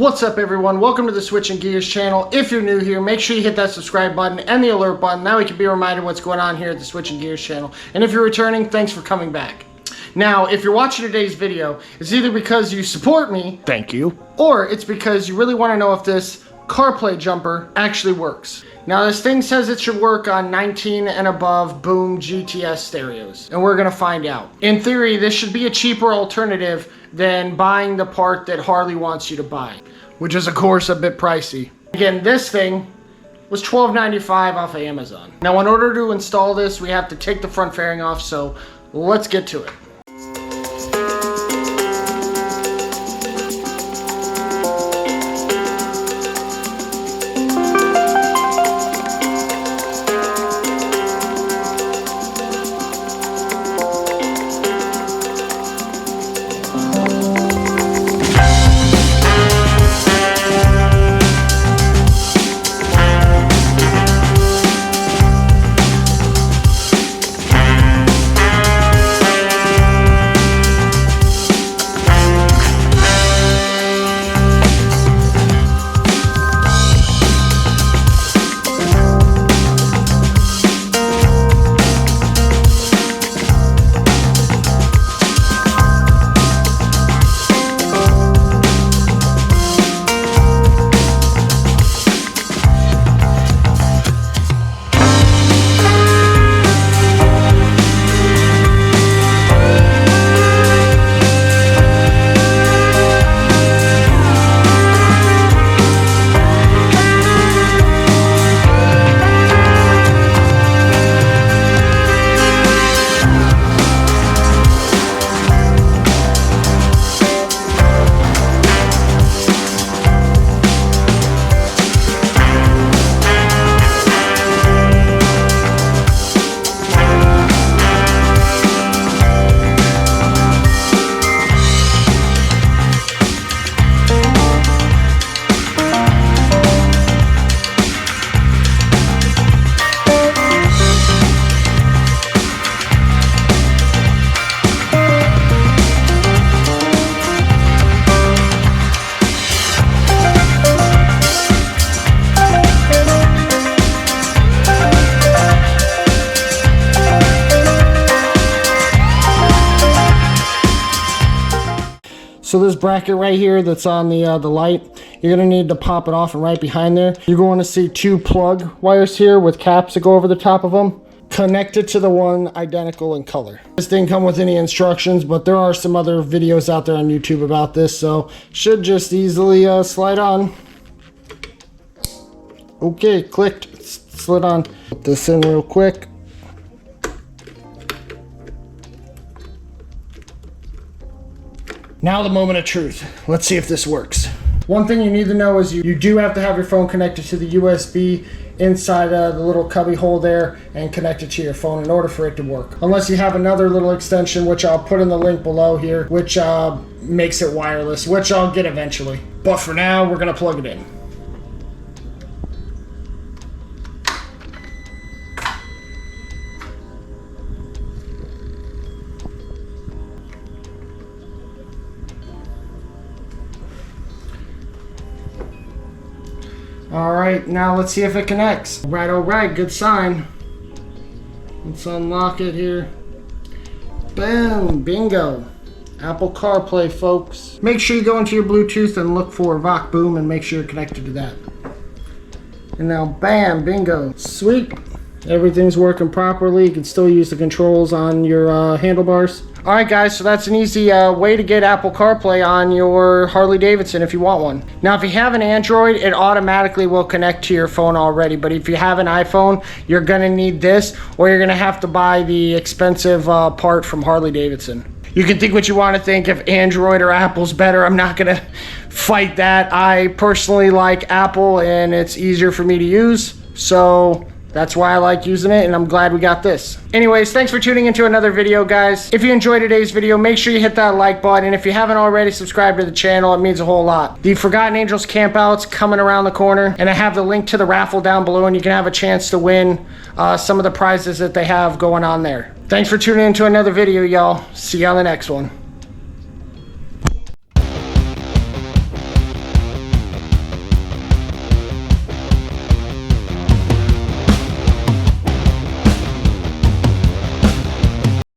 What's up everyone, welcome to the Switching Gears channel. If you're new here, make sure you hit that subscribe button and the alert button. That way you can be reminded what's going on here at the Switching Gears channel. And if you're returning, thanks for coming back. Now, if you're watching today's video, it's either because you support me, thank you, or it's because you really want to know if this CarPlay jumper actually works. Now this thing says it should work on 19 and above boom GTS stereos, and we're gonna find out. In theory, this should be a cheaper alternative than buying the part that Harley wants you to buy, which is of course a bit pricey. Again, this thing was $12.95 off of Amazon. Now in order to install this, we have to take the front fairing off, so let's get to it. So this bracket right here that's on the light, you're going to need to pop it off, and right behind there, you're going to see two plug wires here with caps that go over the top of them, connected to the one identical in color. This didn't come with any instructions, but there are some other videos out there on YouTube about this, so should just easily slide on. Okay, clicked, slid on. Put this in real quick. Now the moment of truth. Let's see if this works. One thing you need to know is you do have to have your phone connected to the USB inside the little cubby hole there and connect it to your phone in order for it to work. Unless you have another little extension, which I'll put in the link below here, which makes it wireless, which I'll get eventually. But for now, we're gonna plug it in. Alright, now let's see if it connects. Alright, good sign. Let's unlock it here. Boom, bingo. Apple CarPlay, folks. Make sure you go into your Bluetooth and look for Voc Boom and make sure you're connected to that. And now, bam, bingo. Sweet. Everything's working properly. You can still use the controls on your handlebars. Alright guys, so that's an easy way to get Apple CarPlay on your Harley Davidson if you want one. Now if you have an Android, it automatically will connect to your phone already, but if you have an iPhone, you're going to need this, or you're going to have to buy the expensive part from Harley Davidson. You can think what you want to think, if Android or Apple's better. I'm not going to fight that. I personally like Apple and it's easier for me to use, so that's why I like using it, and I'm glad we got this. Anyways, thanks for tuning into another video, guys. If you enjoyed today's video, make sure you hit that like button, and if you haven't already, subscribe to the channel. It means a whole lot. The Forgotten Angels campout's coming around the corner, and I have the link to the raffle down below, and you can have a chance to win some of the prizes that they have going on there. Thanks for tuning into another video, y'all. See you on the next one.